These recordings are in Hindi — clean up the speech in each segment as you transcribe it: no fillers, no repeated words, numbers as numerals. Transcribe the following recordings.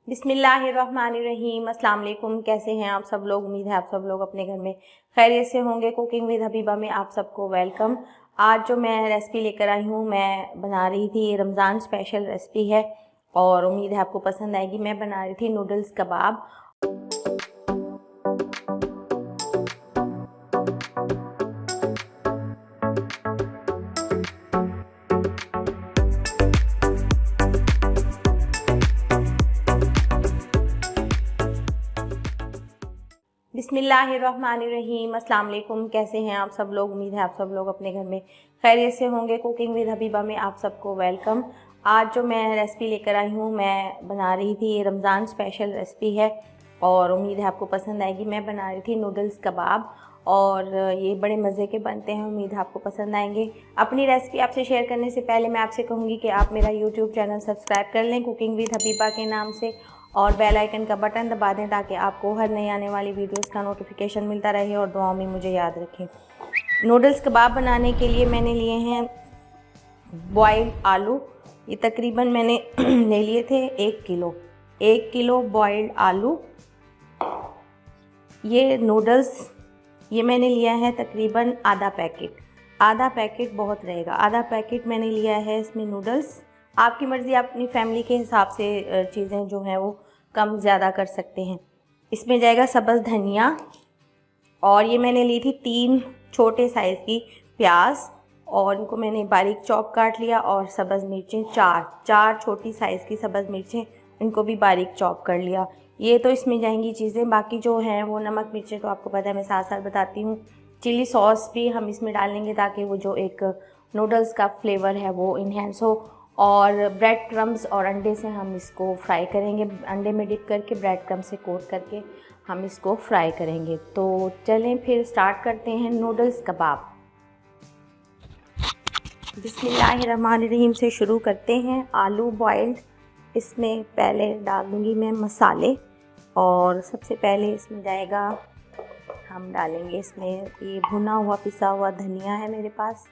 बिस्मिल्लाहिर्रहमानिर्रहीम। अस्सलाम वालेकुम। कैसे हैं आप सब लोग? उम्मीद है आप सब लोग अपने घर में खैरियत से होंगे। कुकिंग विद हबीबा में आप सबको वेलकम। आज जो मैं रेसिपी लेकर आई हूँ, मैं बना रही थी, रमज़ान स्पेशल रेसिपी है और उम्मीद है आपको पसंद आएगी। मैं बना रही थी नूडल्स कबाब। बिस्मिल्लाहिर्रहमानिर्रहीम। अस्सलाम वालेकुम। कैसे हैं आप सब लोग? उम्मीद है आप सब लोग अपने घर में खैरियत से होंगे। कुकिंग विद हबीबा में आप सबको वेलकम। आज जो मैं रेसिपी लेकर आई हूँ, मैं बना रही थी, रमज़ान स्पेशल रेसिपी है और उम्मीद है आपको पसंद आएगी। मैं बना रही थी नूडल्स कबाब और ये बड़े मज़े के बनते हैं। उम्मीद है आपको पसंद आएंगे। अपनी रेसिपी आपसे शेयर करने से पहले मैं आपसे कहूँगी कि आप मेरा यूट्यूब चैनल सब्सक्राइब कर लें कुकिंग विद हबीबा के नाम से, और बेल आइकन का बटन दबा दें ताकि आपको हर नई आने वाली वीडियोस का नोटिफिकेशन मिलता रहे, और दुआओं में मुझे याद रखें। नूडल्स कबाब बनाने के लिए मैंने लिए हैं बॉइल्ड आलू। ये तकरीबन मैंने ले लिए थे 1 किलो बॉइल्ड आलू। ये नूडल्स ये मैंने लिया है तकरीबन आधा पैकेट बहुत रहेगा। आधा पैकेट मैंने लिया है इसमें नूडल्स। आपकी मर्ज़ी, आप अपनी फैमिली के हिसाब से चीज़ें जो हैं वो कम ज़्यादा कर सकते हैं। इसमें जाएगा सब्ज़ धनिया, और ये मैंने ली थी 3 छोटे साइज़ की प्याज और इनको मैंने बारीक चॉप काट लिया, और सब्ज़ मिर्चें 4 छोटी साइज़ की सब्ज़ मिर्चें, इनको भी बारीक चॉप कर लिया। ये तो इसमें जाएंगी चीज़ें। बाकी जो हैं वो नमक मिर्चें तो आपको पता है, मैं साथ साथ बताती हूँ। चिली सॉस भी हम इसमें डालेंगे ताकि वो जो एक नूडल्स का फ्लेवर है वो इन्हेंस हो। और ब्रेड क्रम्स और अंडे से हम इसको फ्राई करेंगे। अंडे में डिप करके ब्रेड क्रम्स से कोट करके हम इसको फ्राई करेंगे। तो चलें फिर स्टार्ट करते हैं नूडल्स कबाब। बिस्मिल्लाहिर्रहमानिर्रहीम से शुरू करते हैं। आलू बॉइल्ड, इसमें पहले डाल दूँगी मैं मसाले। और सबसे पहले इसमें जाएगा, हम डालेंगे इसमें ये भुना हुआ पिसा हुआ धनिया है मेरे पास,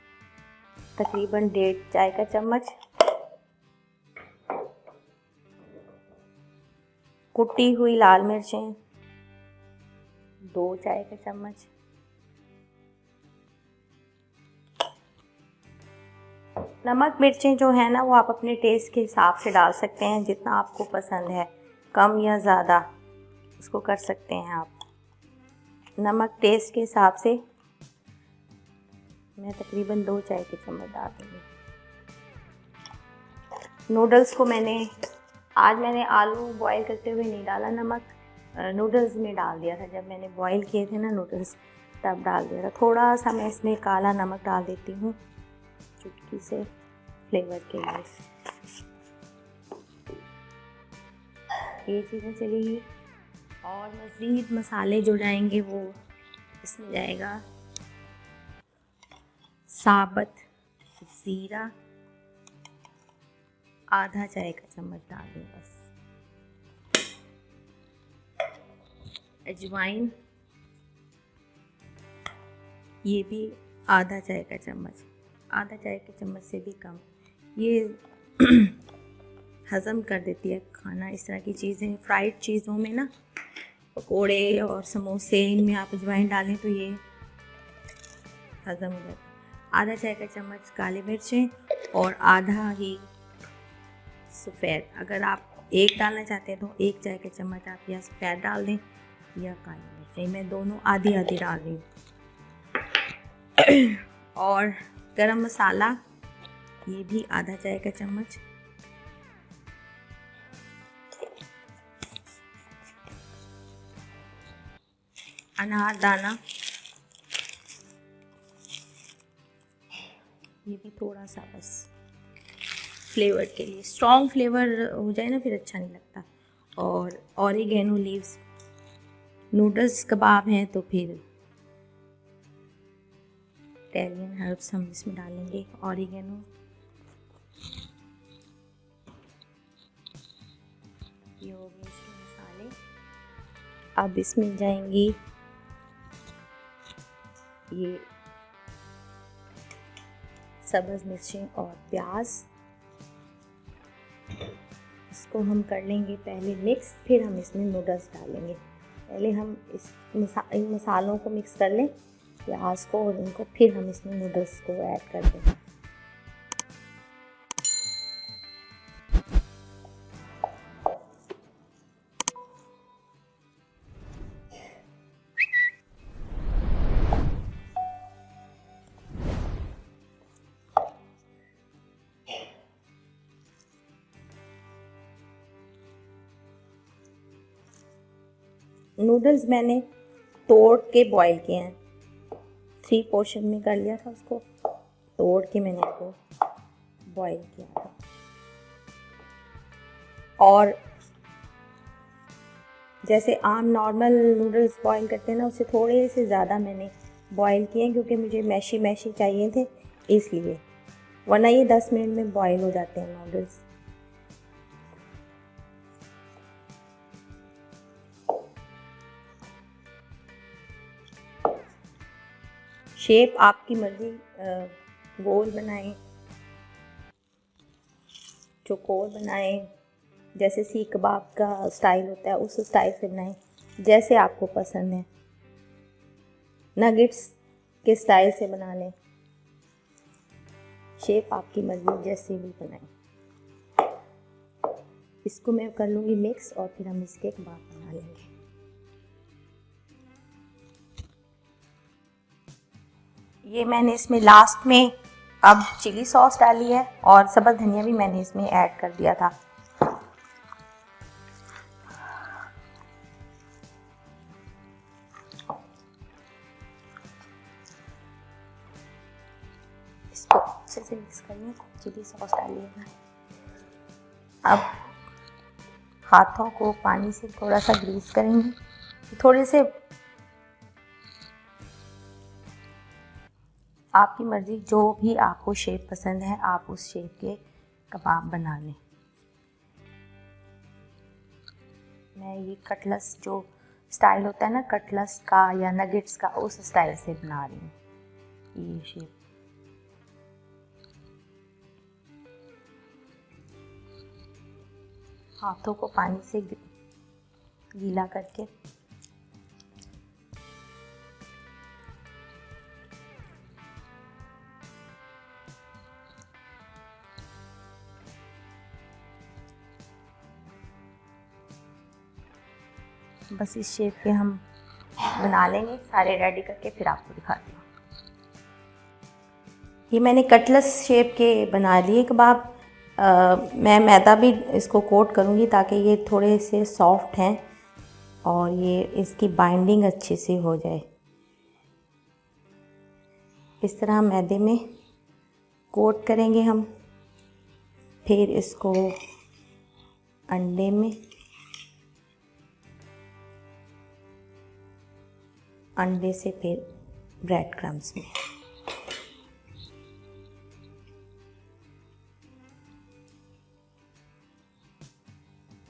तकरीबन 1.5 चाय का चम्मच। कुटी हुई लाल मिर्चें 2 चाय का चम्मच। नमक मिर्चें जो है ना वो आप अपने टेस्ट के हिसाब से डाल सकते हैं, जितना आपको पसंद है, कम या ज़्यादा उसको कर सकते हैं आप। नमक टेस्ट के हिसाब से मैं तकरीबन 2 चाय के चम्मच डाल दूँगी। नूडल्स को आज मैंने आलू बॉईल करते हुए नहीं डाला, नमक नूडल्स में डाल दिया था। जब मैंने बॉईल किए थे ना नूडल्स, तब डाल दिया था। थोड़ा सा मैं इसमें काला नमक डाल देती हूँ, चुटकी से फ्लेवर के लिए। ये चीज़ें चलेगी। और मज़ीद मसाले जो जाएंगे वो इसमें जाएगा साबुत ज़ीरा, आधा चाय का चम्मच डाल दें बस। अजवाइन, ये भी आधा चाय का चम्मच, आधा चाय के चम्मच से भी कम। ये हज़म कर देती है खाना। इस तरह की चीज़ें, फ्राइड चीज़ों में ना, पकोड़े और समोसे, इनमें आप अजवाइन डालें तो ये हज़म हो जाता है। आधा चाय का चम्मच काली मिर्चें और आधा ही सफ़ेद। अगर आप एक डालना चाहते हैं तो 1 चाय का चम्मच आप या सफ़ेद डाल दें या काली मिर्चें। मैं दोनों आधी आधी डाल रही हूँ। और गरम मसाला, ये भी आधा चाय का चम्मच। अनार दाना, ये भी थोड़ा सा बस फ्लेवर के लिए, स्ट्रॉन्ग फ्लेवर हो जाए ना फिर अच्छा नहीं लगता। और ऑरिगेनो लीव्स, नूडल्स कबाब हैं तो फिर इटालियन हर्ब्स हम इसमें डालेंगे। ऑरिगेनो, ये हो गए इसके मसाले। अब इसमें जाएंगी ये सब्ज़ मिर्चें और प्याज। इसको हम कर लेंगे पहले मिक्स, फिर हम इसमें नूडल्स डालेंगे। पहले हम इन मसालों को मिक्स कर लें, प्याज को और इनको, फिर हम इसमें नूडल्स को ऐड कर देंगे। नूडल्स मैंने तोड़ के बॉईल किए हैं, 3 पोर्शन में कर लिया था, उसको तोड़ के मैंने इसको बॉईल किया था। और जैसे आम नॉर्मल नूडल्स बॉईल करते हैं ना, उससे थोड़े से ज़्यादा मैंने बॉईल किए, क्योंकि मुझे मैशी मैशी चाहिए थे इसलिए, वरना ये 10 मिनट में बॉईल हो जाते हैं नूडल्स। शेप आपकी मर्ज़ी, गोल बनाएं, चौकोर बनाएं, जैसे सीख कबाब का स्टाइल होता है उस स्टाइल से बनाएं, जैसे आपको पसंद है। नगेट्स के स्टाइल से बना लें, शेप आपकी मर्ज़ी जैसे भी बनाएं। इसको मैं कर लूँगी मिक्स और फिर हम इसके कबाब बना लेंगे। ये मैंने इसमें लास्ट में अब चिली सॉस डाली है और सब्ज़ धनिया भी मैंने इसमें ऐड कर दिया था। इसको अच्छे से मिक्स करिए, चिली सॉस डालिएगा। अब हाथों को पानी से थोड़ा सा ग्रीस करेंगे, थोड़े से आपकी मर्ज़ी, जो भी आपको शेप पसंद है आप उस शेप के कबाब बना लें। मैं ये कटलेट्स जो स्टाइल होता है ना कटलेट्स का या नगेट्स का, उस स्टाइल से बना रही हूँ ये शेप। हाथों को पानी से गीला करके बस इस शेप के हम बना लेंगे, सारे रेडी करके फिर आपको दिखाती हूँ। ये मैंने कटलेट्स शेप के बना लिए कबाब। मैं मैदा भी इसको कोट करूँगी ताकि ये थोड़े से सॉफ्ट हैं और ये इसकी बाइंडिंग अच्छे से हो जाए। इस तरह मैदे में कोट करेंगे हम, फिर इसको अंडे में, अंडे से फिर ब्रेड क्रम्स में।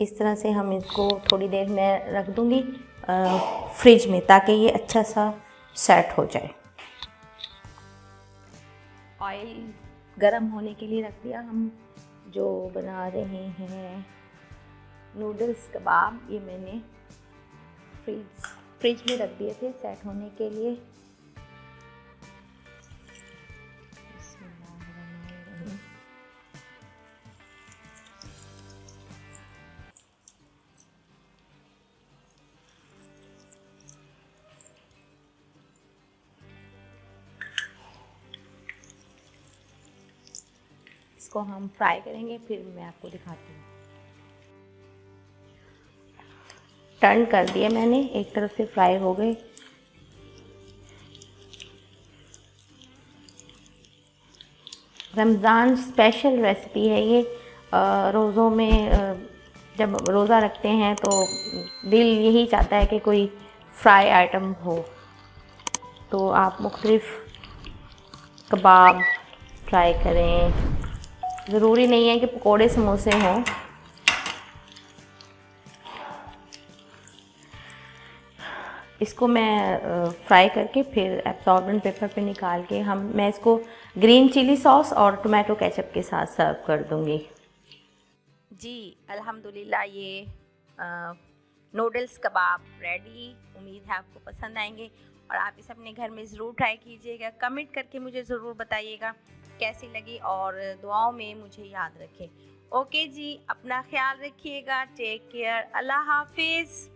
इस तरह से हम इसको थोड़ी देर में रख दूँगी फ्रिज में, ताकि ये अच्छा सा सेट हो जाए। ऑयल गरम होने के लिए रख दिया। हम जो बना रहे हैं नूडल्स कबाब, ये मैंने फ्रिज में रख दिए थे सेट होने के लिए। इसको हम फ्राई करेंगे, फिर मैं आपको दिखाती हूँ। टर्न कर दिया मैंने, एक तरफ से फ्राई हो गए। रमज़ान स्पेशल रेसिपी है ये। रोज़ों में जब रोज़ा रखते हैं तो दिल यही चाहता है कि कोई फ्राई आइटम हो, तो आप मुख्तलिफ़ कबाब ट्राई करें। ज़रूरी नहीं है कि पकोड़े समोसे हों। इसको मैं फ्राई करके फिर एब्सॉर्बेंट पेपर पे निकाल के मैं इसको ग्रीन चिली सॉस और टोमेटो केचप के साथ सर्व कर दूँगी। जी अल्हम्दुलिल्लाह ये नूडल्स कबाब रेडी। उम्मीद है आपको पसंद आएंगे और आप इसे अपने घर में ज़रूर ट्राई कीजिएगा। कमेंट करके मुझे ज़रूर बताइएगा कैसी लगी और दुआओं में मुझे याद रखें। ओके जी, अपना ख्याल रखिएगा। Take care. अल्लाह हाफिज़।